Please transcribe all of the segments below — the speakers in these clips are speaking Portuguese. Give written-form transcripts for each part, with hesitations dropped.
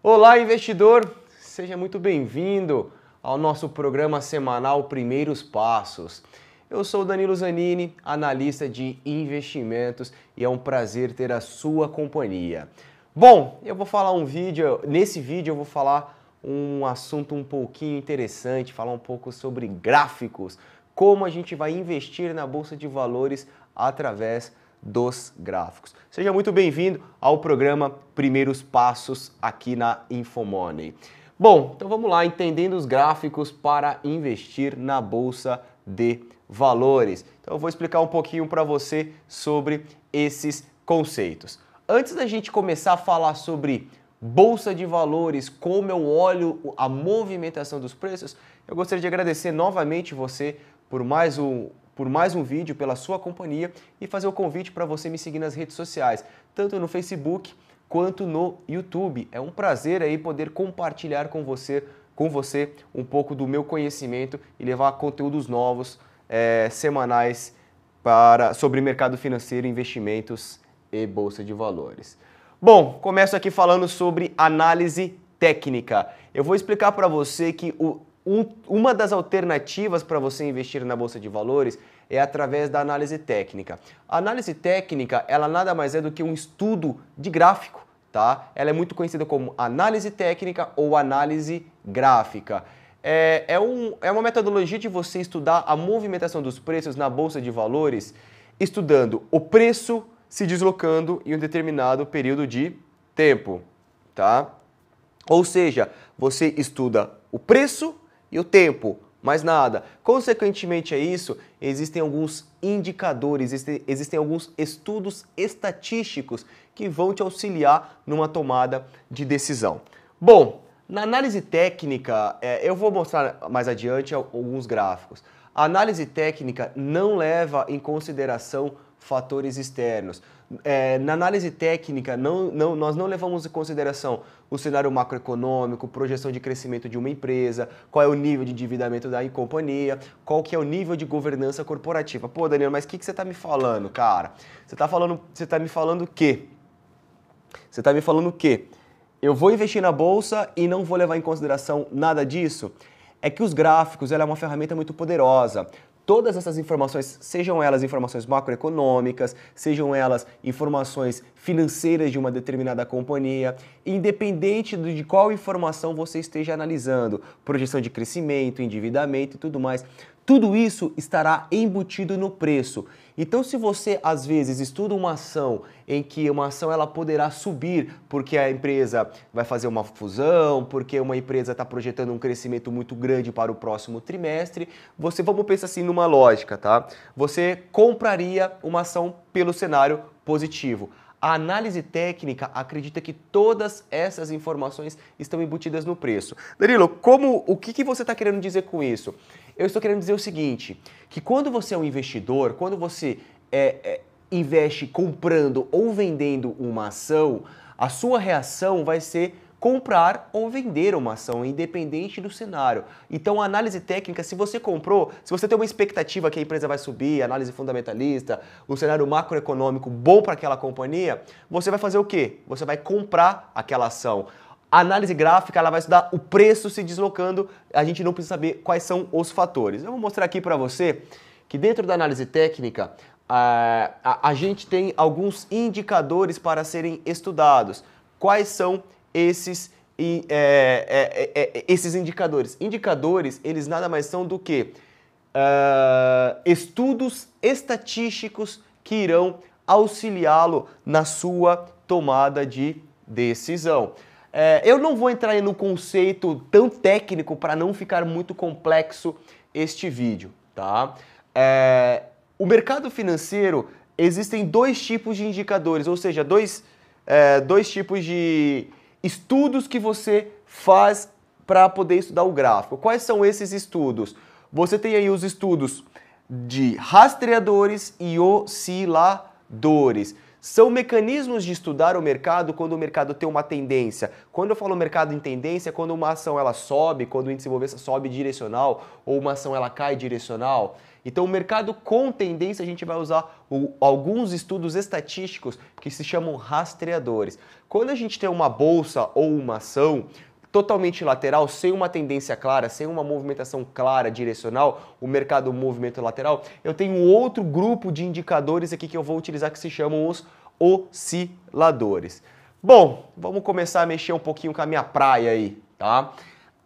Olá, investidor! Seja muito bem-vindo ao nosso programa semanal Primeiros Passos. Eu sou o Danilo Zanini, analista de investimentos, e é um prazer ter a sua companhia. Bom, nesse vídeo eu vou falar um assunto um pouquinho interessante, falar um pouco sobre gráficos, como a gente vai investir na Bolsa de Valores através dos gráficos. Seja muito bem-vindo ao programa Primeiros Passos aqui na Infomoney. Bom, então vamos lá, entendendo os gráficos para investir na Bolsa de Valores. Então eu vou explicar um pouquinho para você sobre esses conceitos. Antes da gente começar a falar sobre Bolsa de Valores, como eu olho a movimentação dos preços, eu gostaria de agradecer novamente você por mais um vídeo, pela sua companhia, e fazer o convite para você me seguir nas redes sociais, tanto no Facebook quanto no YouTube. É um prazer aí poder compartilhar com você um pouco do meu conhecimento e levar conteúdos novos, semanais sobre mercado financeiro, investimentos e Bolsa de Valores. Bom, começo aqui falando sobre análise técnica. Eu vou explicar para você que uma das alternativas para você investir na Bolsa de Valores é através da análise técnica. A análise técnica, ela nada mais é do que um estudo de gráfico, tá? Ela é muito conhecida como análise técnica ou análise gráfica. É uma metodologia de você estudar a movimentação dos preços na Bolsa de Valores, estudando o preço se deslocando em um determinado período de tempo, tá? Ou seja, você estuda o preço e o tempo, mais nada. Consequentemente a isso, existem alguns indicadores, existem alguns estudos estatísticos que vão te auxiliar numa tomada de decisão. Bom, na análise técnica, eu vou mostrar mais adiante alguns gráficos. A análise técnica não leva em consideração fatores externos. Na análise técnica, nós não levamos em consideração o cenário macroeconômico, projeção de crescimento de uma empresa, qual é o nível de endividamento da companhia, qual que é o nível de governança corporativa. Pô, Danilo, mas o que você está me falando, cara? Você está me falando o quê? Você está me falando o quê? Eu vou investir na Bolsa e não vou levar em consideração nada disso? É que os gráficos, ela é uma ferramenta muito poderosa. Todas essas informações, sejam elas informações macroeconômicas, sejam elas informações financeiras de uma determinada companhia, independente de qual informação você esteja analisando, projeção de crescimento, endividamento e tudo mais, tudo isso estará embutido no preço. Então, se você, às vezes, estuda uma ação em que uma ação ela poderá subir porque a empresa vai fazer uma fusão, porque uma empresa está projetando um crescimento muito grande para o próximo trimestre, vamos pensar assim numa lógica, tá? Você compraria uma ação pelo cenário positivo. A análise técnica acredita que todas essas informações estão embutidas no preço. Danilo, o que você está querendo dizer com isso? Eu estou querendo dizer o seguinte, que quando você é um investidor, quando você investe comprando ou vendendo uma ação, a sua reação vai ser comprar ou vender uma ação, independente do cenário. Então, a análise técnica, se você comprou, se você tem uma expectativa que a empresa vai subir, análise fundamentalista, um cenário macroeconômico bom para aquela companhia, você vai fazer o quê? Você vai comprar aquela ação. A análise gráfica, ela vai estudar o preço se deslocando, a gente não precisa saber quais são os fatores. Eu vou mostrar aqui para você que dentro da análise técnica, a gente tem alguns indicadores para serem estudados. Quais são esses indicadores? Indicadores, eles nada mais são do que estudos estatísticos que irão auxiliá-lo na sua tomada de decisão. Eu não vou entrar no conceito tão técnico para não ficar muito complexo este vídeo, tá? O mercado financeiro, existem dois tipos de indicadores, ou seja, dois tipos de estudos que você faz para poder estudar o gráfico. Quais são esses estudos? Você tem aí os estudos de rastreadores e osciladores. São mecanismos de estudar o mercado quando o mercado tem uma tendência. Quando eu falo mercado em tendência, quando uma ação ela sobe, quando o índice Bovespa sobe direcional ou uma ação ela cai direcional. Então o mercado com tendência a gente vai usar alguns estudos estatísticos que se chamam rastreadores. Quando a gente tem uma bolsa ou uma ação totalmente lateral, sem uma tendência clara, sem uma movimentação clara, direcional, o mercado movimento lateral, eu tenho outro grupo de indicadores aqui que eu vou utilizar que se chamam os osciladores. Bom, vamos começar a mexer um pouquinho com a minha praia aí, tá?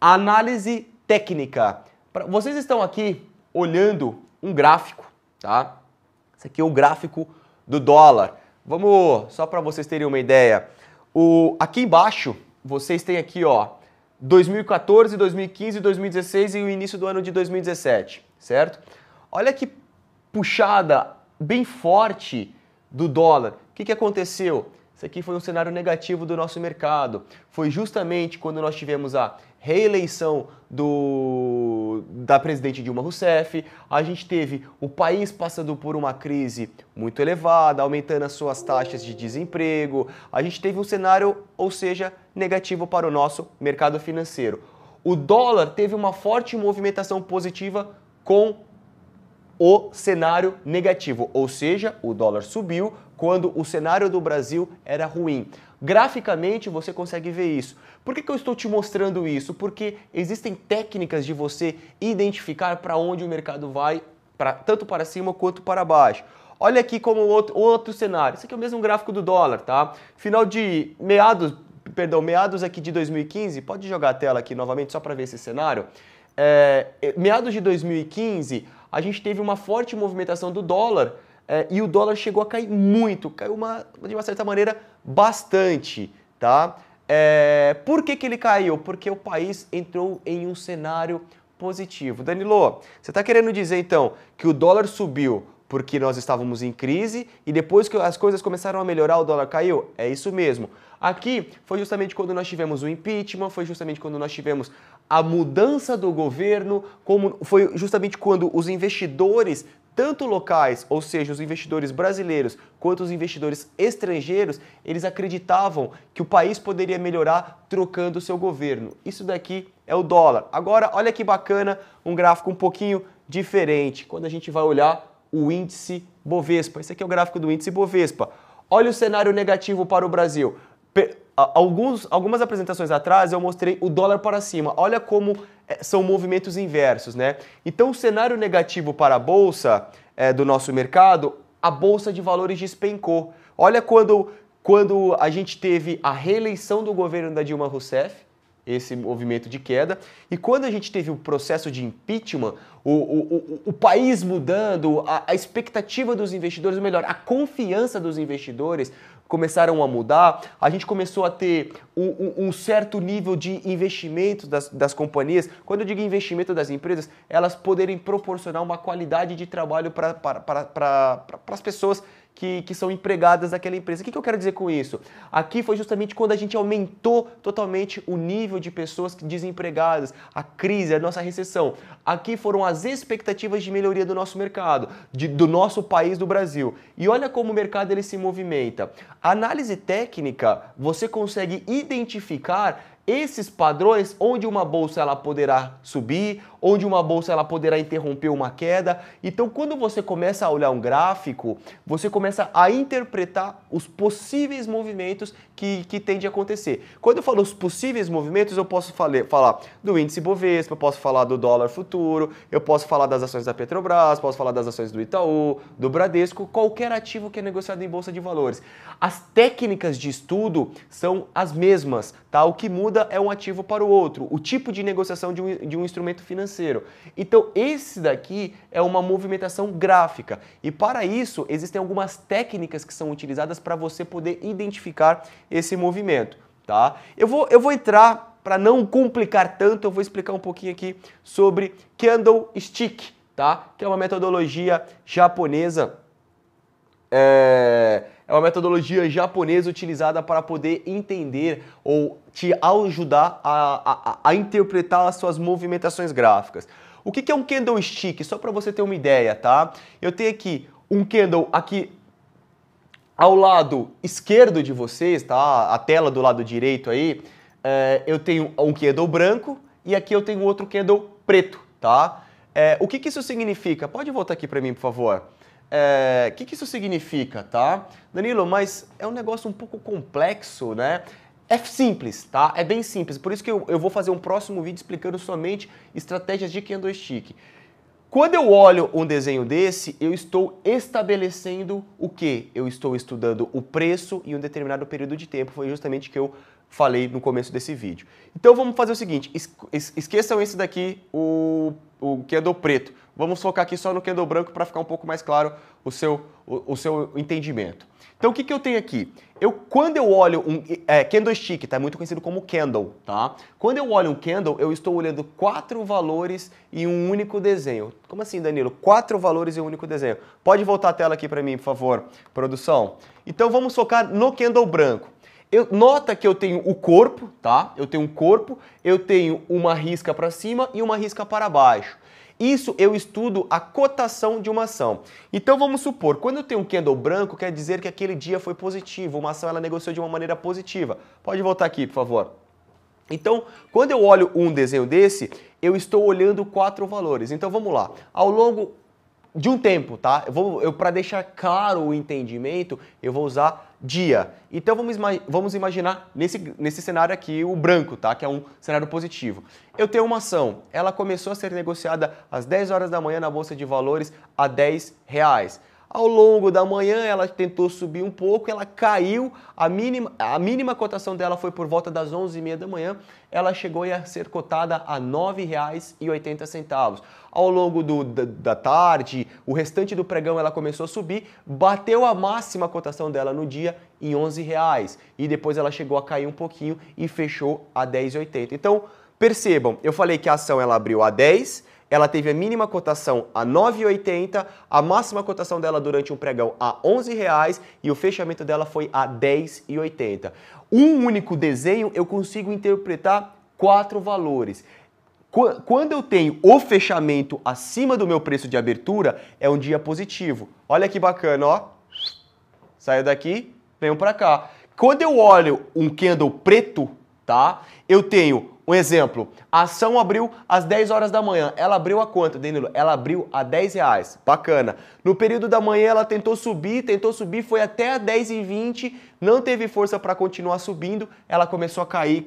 Análise técnica. Vocês estão aqui olhando um gráfico, tá? Esse aqui é o gráfico do dólar. Vamos, só para vocês terem uma ideia, aqui embaixo vocês têm aqui, ó, 2014, 2015, 2016 e o início do ano de 2017, certo? Olha que puxada bem forte do dólar. O que aconteceu? Isso aqui foi um cenário negativo do nosso mercado. Foi justamente quando nós tivemos a reeleição da presidente Dilma Rousseff, a gente teve o país passando por uma crise muito elevada, aumentando as suas taxas de desemprego, a gente teve um cenário, ou seja, negativo para o nosso mercado financeiro. O dólar teve uma forte movimentação positiva com o cenário negativo, ou seja, o dólar subiu quando o cenário do Brasil era ruim. Graficamente você consegue ver isso. Por que eu estou te mostrando isso? Porque existem técnicas de você identificar para onde o mercado vai, tanto para cima quanto para baixo. Olha aqui como outro cenário. Esse aqui é o mesmo gráfico do dólar, tá? Meados aqui de 2015, pode jogar a tela aqui novamente só para ver esse cenário. Meados de 2015, a gente teve uma forte movimentação do dólar e o dólar chegou a cair muito, caiu de uma certa maneira bastante, tá? Por que ele caiu? Porque o país entrou em um cenário positivo. Danilo, você está querendo dizer então que o dólar subiu porque nós estávamos em crise e depois que as coisas começaram a melhorar o dólar caiu? É isso mesmo. Aqui foi justamente quando nós tivemos o impeachment, foi justamente quando nós tivemos a mudança do governo, foi justamente quando os investidores, tanto locais, ou seja, os investidores brasileiros, quanto os investidores estrangeiros, eles acreditavam que o país poderia melhorar trocando o seu governo. Isso daqui é o dólar. Agora, olha que bacana, um gráfico um pouquinho diferente, quando a gente vai olhar o índice Bovespa. Esse aqui é o gráfico do índice Bovespa. Olha o cenário negativo para o Brasil. Algumas apresentações atrás eu mostrei o dólar para cima. Olha como são movimentos inversos, né? Então o cenário negativo para a bolsa do nosso mercado, a bolsa de valores despencou. Olha quando a gente teve a reeleição do governo da Dilma Rousseff, esse movimento de queda, e quando a gente teve o processo de impeachment, o país mudando, a expectativa dos investidores, ou melhor, a confiança dos investidores começaram a mudar, a gente começou a ter um certo nível de investimento das companhias. Quando eu digo investimento das empresas, elas poderem proporcionar uma qualidade de trabalho para as pessoas que são empregadas daquela empresa. O que eu quero dizer com isso? Aqui foi justamente quando a gente aumentou totalmente o nível de pessoas desempregadas, a crise, a nossa recessão. Aqui foram as expectativas de melhoria do nosso mercado, do nosso país, do Brasil. E olha como o mercado ele se movimenta. A análise técnica, você consegue identificar esses padrões onde uma bolsa ela poderá subir, onde uma bolsa ela poderá interromper uma queda. Então, quando você começa a olhar um gráfico, você começa a interpretar os possíveis movimentos que tende a acontecer. Quando eu falo os possíveis movimentos, eu posso falar do índice Bovespa, eu posso falar do dólar futuro, eu posso falar das ações da Petrobras, posso falar das ações do Itaú, do Bradesco, qualquer ativo que é negociado em bolsa de valores. As técnicas de estudo são as mesmas, tá? O que muda é um ativo para o outro, o tipo de negociação de um instrumento financeiro. Então, esse daqui é uma movimentação gráfica. E para isso, existem algumas técnicas que são utilizadas para você poder identificar esse movimento, tá? Eu vou entrar, para não complicar tanto, eu vou explicar um pouquinho aqui sobre Candlestick, tá? Que é uma metodologia japonesa. É uma metodologia japonesa utilizada para poder entender ou te ajudar a interpretar as suas movimentações gráficas. O que é um candlestick? Só para você ter uma ideia, tá? Eu tenho aqui um candle aqui Ao lado esquerdo de vocês, tá? A tela do lado direito aí, eu tenho um candle branco e aqui eu tenho outro candle preto, tá? O que isso significa? Pode voltar aqui para mim, por favor. O que isso significa, tá? Danilo, mas é um negócio um pouco complexo, né? É simples, tá? É bem simples. Por isso que eu vou fazer um próximo vídeo explicando somente estratégias de candlestick. Quando eu olho um desenho desse, eu estou estabelecendo o quê? Eu estou estudando o preço em um determinado período de tempo. Foi justamente o que eu falei no começo desse vídeo. Então vamos fazer o seguinte, esqueçam esse daqui, o candle preto. Vamos focar aqui só no candle branco para ficar um pouco mais claro o seu entendimento. Então o que eu tenho aqui? Quando eu olho um candlestick, tá muito conhecido como candle, tá? Quando eu olho um candle, eu estou olhando 4 valores em um único desenho. Como assim, Danilo? 4 valores em um único desenho. Pode voltar a tela aqui para mim, por favor, produção. Então vamos focar no candle branco. Nota que eu tenho o corpo, tá? Eu tenho um corpo, eu tenho uma risca para cima e uma risca para baixo. Isso eu estudo a cotação de uma ação. Então vamos supor, quando eu tenho um candle branco, quer dizer que aquele dia foi positivo, uma ação ela negociou de uma maneira positiva. Pode voltar aqui, por favor. Então, quando eu olho um desenho desse, eu estou olhando 4 valores. Então vamos lá. Ao longo de um tempo, tá? Para deixar claro o entendimento, eu vou usar dia. Então vamos imaginar nesse cenário aqui o branco, tá? Que é um cenário positivo. Eu tenho uma ação, ela começou a ser negociada às 10 horas da manhã na Bolsa de Valores a R$10. Ao longo da manhã ela tentou subir um pouco, ela caiu, a mínima cotação dela foi por volta das 11h30 da manhã, ela chegou a ser cotada a R$ 9,80. Ao longo da tarde, o restante do pregão ela começou a subir, bateu a máxima cotação dela no dia em R$11 e depois ela chegou a cair um pouquinho e fechou a R$ 10,80. Então, percebam, eu falei que a ação ela abriu a 10, ela teve a mínima cotação a R$ 9,80, a máxima cotação dela durante um pregão a R$ 11 e o fechamento dela foi a R$ 10,80. Um único desenho eu consigo interpretar 4 valores. Quando eu tenho o fechamento acima do meu preço de abertura, é um dia positivo. Olha que bacana, ó. Saiu daqui, venho para cá. Quando eu olho um candle preto, tá? Eu tenho um exemplo, a ação abriu às 10 horas da manhã, ela abriu a quanto, Danilo? Ela abriu a R$10, bacana. No período da manhã ela tentou subir, foi até a 10h20, não teve força para continuar subindo, ela começou a cair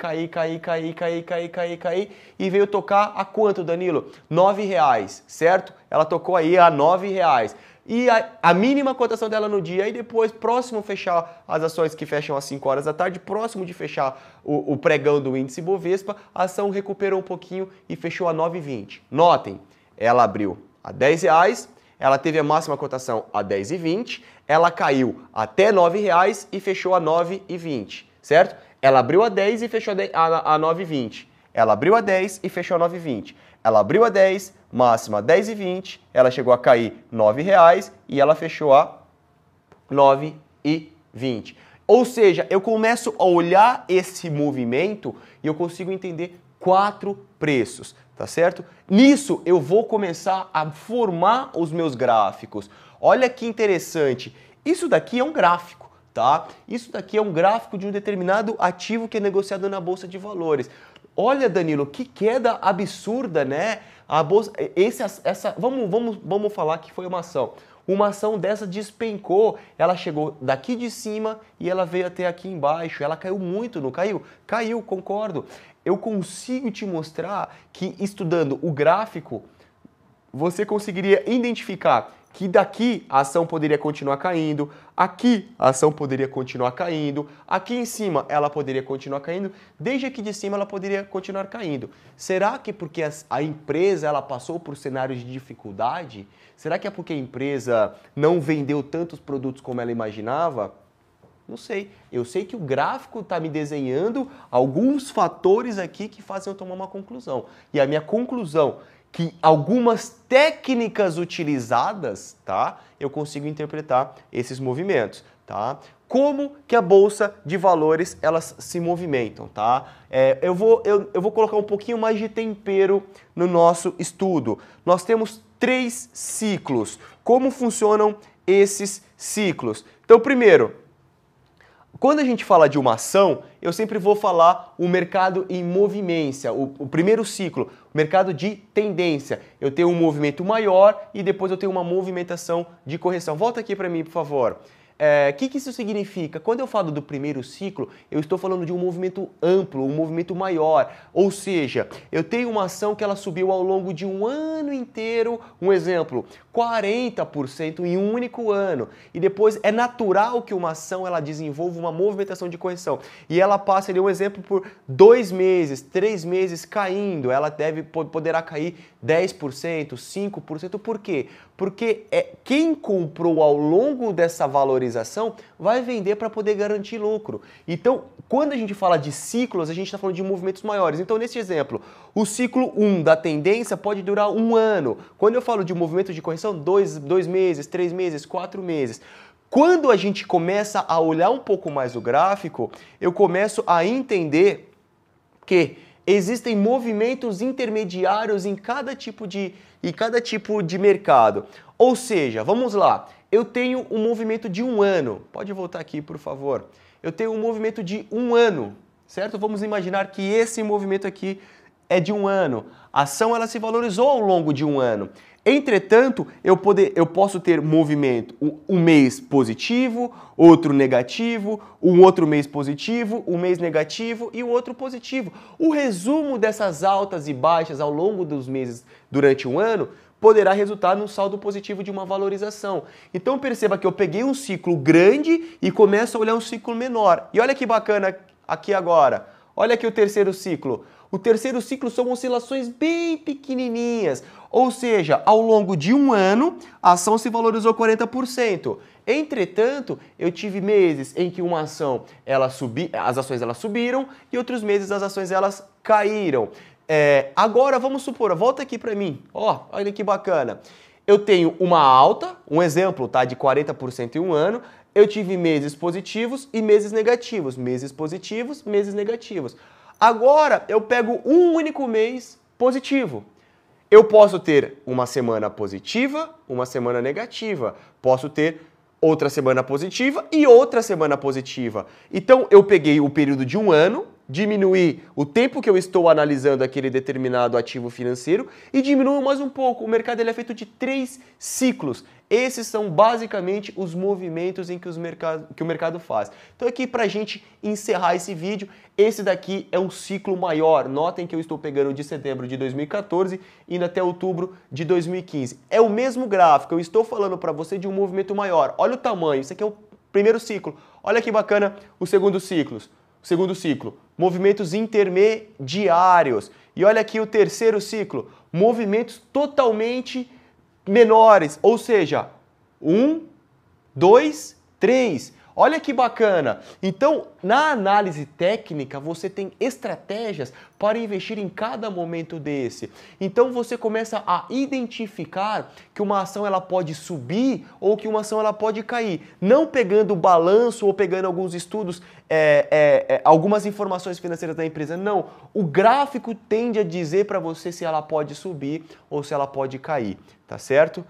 e veio tocar a quanto, Danilo? R$9, certo? Ela tocou aí a R$9. E a mínima cotação dela no dia, e depois, próximo fechar as ações que fecham às 5 horas da tarde, próximo de fechar o pregão do índice Bovespa, a ação recuperou um pouquinho e fechou a 9,20. Notem, ela abriu a R$10, ela teve a máxima cotação a 10,20, ela caiu até R$9 e fechou a 9,20, certo? Ela abriu a 10 e fechou a 9,20. Ela abriu a 10 e fechou a 9,20. Ela abriu a 10, máxima 10,20, ela chegou a cair R$9 e ela fechou a 9,20. Ou seja, eu começo a olhar esse movimento e eu consigo entender 4 preços, tá certo? Nisso eu vou começar a formar os meus gráficos. Olha que interessante, isso daqui é um gráfico. Tá? Isso daqui é um gráfico de um determinado ativo que é negociado na Bolsa de Valores. Olha, Danilo, que queda absurda, né? A bolsa, vamos falar que foi uma ação. Uma ação dessa despencou, ela chegou daqui de cima e ela veio até aqui embaixo. Ela caiu muito, não caiu? Caiu, concordo. Eu consigo te mostrar que estudando o gráfico, você conseguiria identificar que daqui a ação poderia continuar caindo, aqui a ação poderia continuar caindo, aqui em cima ela poderia continuar caindo, desde aqui de cima ela poderia continuar caindo. Será que porque a empresa ela passou por cenários de dificuldade? Será que é porque a empresa não vendeu tantos produtos como ela imaginava? Não sei. Eu sei que o gráfico está me desenhando alguns fatores aqui que fazem eu tomar uma conclusão. E a minha conclusão que algumas técnicas utilizadas, tá? Eu consigo interpretar esses movimentos, tá? Como que a Bolsa de Valores, elas se movimentam, tá? Eu vou colocar um pouquinho mais de tempero no nosso estudo. Nós temos 3 ciclos. Como funcionam esses ciclos? Então, primeiro, Quando a gente fala de uma ação, eu sempre vou falar o mercado em movimência, o primeiro ciclo, o mercado de tendência. Eu tenho um movimento maior e depois eu tenho uma movimentação de correção. Volta aqui para mim, por favor. O que isso significa? Quando eu falo do primeiro ciclo, eu estou falando de um movimento amplo, um movimento maior. Ou seja, eu tenho uma ação que ela subiu ao longo de um ano inteiro, um exemplo, 40% em um único ano. E depois é natural que uma ação ela desenvolva uma movimentação de correção. E ela passa ali um exemplo por 2 meses, 3 meses caindo. Ela poderá cair 10%, 5%. Por quê? Porque quem comprou ao longo dessa valorização vai vender para poder garantir lucro. Então, quando a gente fala de ciclos, a gente está falando de movimentos maiores. Então, nesse exemplo, o ciclo 1 da tendência pode durar um ano. Quando eu falo de movimento de correção, 2 meses, 3 meses, 4 meses. Quando a gente começa a olhar um pouco mais o gráfico, eu começo a entender que existem movimentos intermediários em cada tipo de mercado. Ou seja, vamos lá, eu tenho um movimento de um ano. Pode voltar aqui, por favor. Eu tenho um movimento de um ano, certo? Vamos imaginar que esse movimento aqui é de um ano. A ação ela se valorizou ao longo de um ano. Entretanto, eu posso ter movimento, um mês positivo, outro negativo, um outro mês positivo, um mês negativo e o outro positivo. O resumo dessas altas e baixas ao longo dos meses durante um ano poderá resultar num saldo positivo de uma valorização. Então perceba que eu peguei um ciclo grande e começo a olhar um ciclo menor. E olha que bacana aqui agora. Olha aqui o terceiro ciclo. O terceiro ciclo são oscilações bem pequenininhas, ou seja, ao longo de um ano, a ação se valorizou 40%. Entretanto, eu tive meses em que uma ação, as ações elas subiram e outros meses as ações elas caíram. Agora vamos supor, volta aqui para mim, olha que bacana. Eu tenho uma alta, um exemplo, tá, de 40% em um ano, eu tive meses positivos e meses negativos, meses positivos, meses negativos. Agora eu pego um único mês positivo. Eu posso ter uma semana positiva, uma semana negativa. Posso ter outra semana positiva e outra semana positiva. Então eu peguei o período de um ano, diminuí o tempo que eu estou analisando aquele determinado ativo financeiro e diminuo mais um pouco. O mercado ele é feito de 3 ciclos. Esses são basicamente os movimentos em que o mercado faz. Então aqui para a gente encerrar esse vídeo, esse daqui é um ciclo maior. Notem que eu estou pegando de setembro de 2014 indo até outubro de 2015. É o mesmo gráfico, eu estou falando para você de um movimento maior. Olha o tamanho, isso aqui é o primeiro ciclo. Olha que bacana o segundo ciclo. Movimentos intermediários. E olha aqui o terceiro ciclo, movimentos totalmente menores, ou seja, 1, 2, 3. Olha que bacana! Então, na análise técnica, você tem estratégias para investir em cada momento desse. Então, você começa a identificar que uma ação ela pode subir ou que uma ação ela pode cair. Não pegando o balanço ou pegando alguns estudos, algumas informações financeiras da empresa. Não. O gráfico tende a dizer para você se ela pode subir ou se ela pode cair. Tá certo?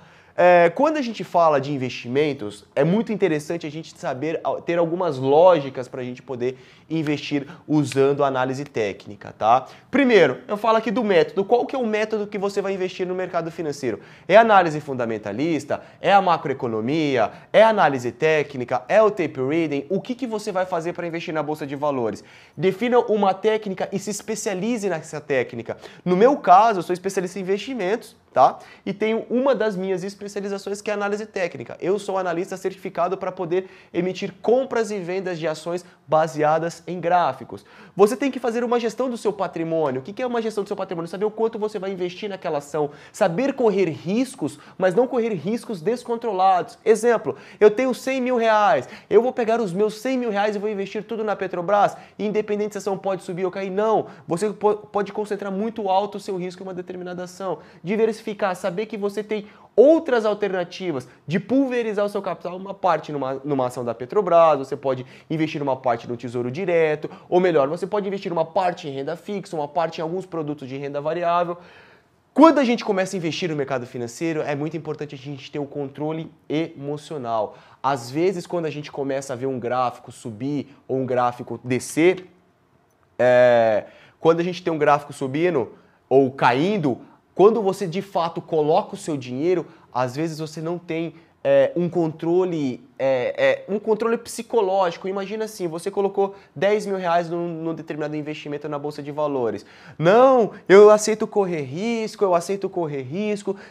Quando a gente fala de investimentos, é muito interessante a gente saber ter algumas lógicas para a gente poder investir usando a análise técnica, tá? Primeiro, eu falo aqui do método. Qual que é o método que você vai investir no mercado financeiro? É análise fundamentalista? É a macroeconomia? É a análise técnica? É o tape reading? O que você vai fazer para investir na Bolsa de Valores? Defina uma técnica e se especialize nessa técnica. No meu caso, eu sou especialista em investimentos, tá? E tenho uma das minhas especializações que é análise técnica. Eu sou analista certificado para poder emitir compras e vendas de ações baseadas em gráficos. Você tem que fazer uma gestão do seu patrimônio. O que é uma gestão do seu patrimônio? Saber o quanto você vai investir naquela ação. Saber correr riscos, mas não correr riscos descontrolados. Exemplo, eu tenho 100 mil reais. Eu vou pegar os meus 100 mil reais e vou investir tudo na Petrobras, independente se a ação pode subir ou cair. Não. Você pode concentrar muito alto o seu risco em uma determinada ação. Diversificar, saber que você tem outras alternativas de pulverizar o seu capital, uma parte numa ação da Petrobras, você pode investir uma parte no Tesouro Direto, ou melhor, você pode investir uma parte em renda fixa, uma parte em alguns produtos de renda variável. Quando a gente começa a investir no mercado financeiro, é muito importante a gente ter o controle emocional. Às vezes, quando a gente começa a ver um gráfico subir ou um gráfico descer, quando a gente tem um gráfico subindo ou caindo, quando você de fato coloca o seu dinheiro, às vezes você não tem um controle psicológico. Imagina assim, você colocou 10 mil reais num determinado investimento na Bolsa de Valores. Não, eu aceito correr risco,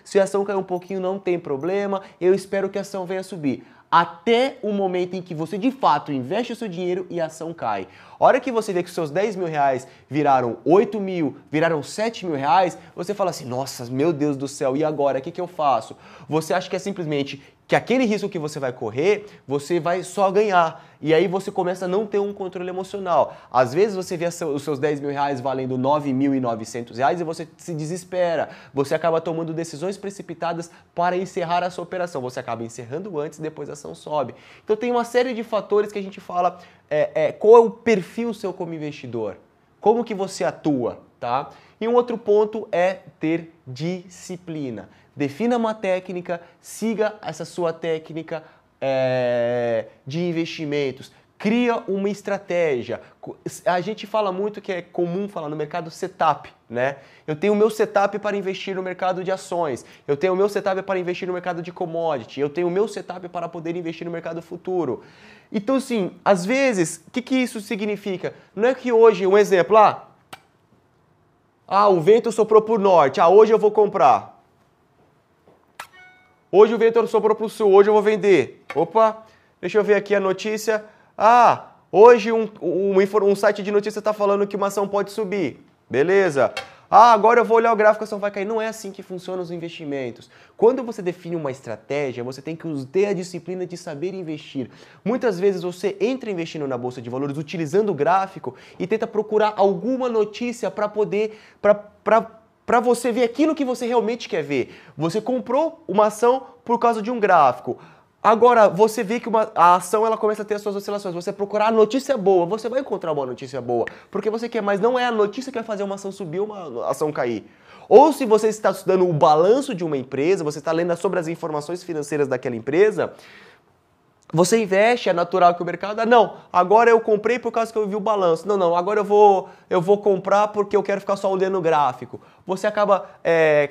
se a ação cair um pouquinho não tem problema, eu espero que a ação venha subir. Até o momento em que você de fato investe o seu dinheiro e a ação cai. A hora que você vê que os seus 10 mil reais viraram 8 mil, viraram 7 mil reais, você fala assim, nossa, meu Deus do céu, e agora? O que eu faço? Você acha que é simplesmente que aquele risco que você vai correr, você vai só ganhar. E aí você começa a não ter um controle emocional. Às vezes você vê os seus 10 mil reais valendo 9.900 reais e você se desespera. Você acaba tomando decisões precipitadas para encerrar a sua operação. Você acaba encerrando antes e depois a ação sobe. Então tem uma série de fatores que a gente fala, qual é o perfil seu como investidor? Como que você atua, tá? E um outro ponto é ter disciplina. Defina uma técnica, siga essa sua técnica de investimentos, cria uma estratégia. A gente fala muito que é comum falar no mercado setup, né? Eu tenho o meu setup para investir no mercado de ações, eu tenho o meu setup para investir no mercado de commodity, eu tenho o meu setup para poder investir no mercado futuro. Então, assim, às vezes, o que isso significa? Não é que hoje, um exemplo, o vento soprou para o norte, hoje eu vou comprar. Hoje o vento soprou para o sul, hoje eu vou vender. Opa, deixa eu ver aqui a notícia. Hoje um site de notícia está falando que uma ação pode subir. Beleza. Agora eu vou olhar o gráfico, a ação vai cair. Não é assim que funcionam os investimentos. Quando você define uma estratégia, você tem que ter a disciplina de saber investir. Muitas vezes você entra investindo na Bolsa de Valores utilizando o gráfico e tenta procurar alguma notícia para poder... Para você ver aquilo que você realmente quer ver. Você comprou uma ação por causa de um gráfico. Agora, você vê que a ação ela começa a ter as suas oscilações. Você procurar a notícia boa, você vai encontrar uma notícia boa. Porque você quer, mas não é a notícia que vai fazer uma ação subir ou uma ação cair. Ou se você está estudando o balanço de uma empresa, você está lendo sobre as informações financeiras daquela empresa, você investe, é natural que o mercado... Não, agora eu comprei por causa que eu vi o balanço. Não, agora eu vou comprar porque eu quero ficar só olhando o gráfico. Você acaba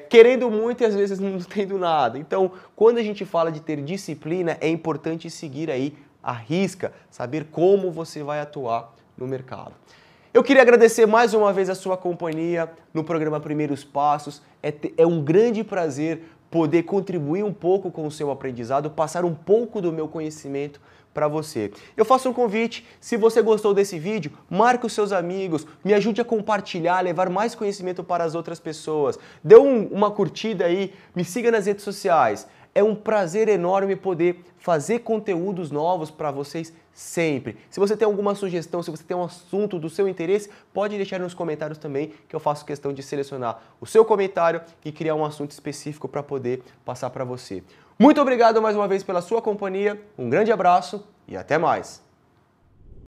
querendo muito e às vezes não tendo nada. Então, quando a gente fala de ter disciplina, é importante seguir aí a risca, saber como você vai atuar no mercado. Eu queria agradecer mais uma vez a sua companhia no programa Primeiros Passos. É um grande prazer poder contribuir um pouco com o seu aprendizado, passar um pouco do meu conhecimento para você. Eu faço um convite, se você gostou desse vídeo, marque os seus amigos, me ajude a compartilhar, levar mais conhecimento para as outras pessoas. Dê uma curtida aí, me siga nas redes sociais. É um prazer enorme poder fazer conteúdos novos para vocês sempre. Se você tem alguma sugestão, se você tem um assunto do seu interesse, pode deixar nos comentários também, que eu faço questão de selecionar o seu comentário e criar um assunto específico para poder passar para você. Muito obrigado mais uma vez pela sua companhia, um grande abraço e até mais!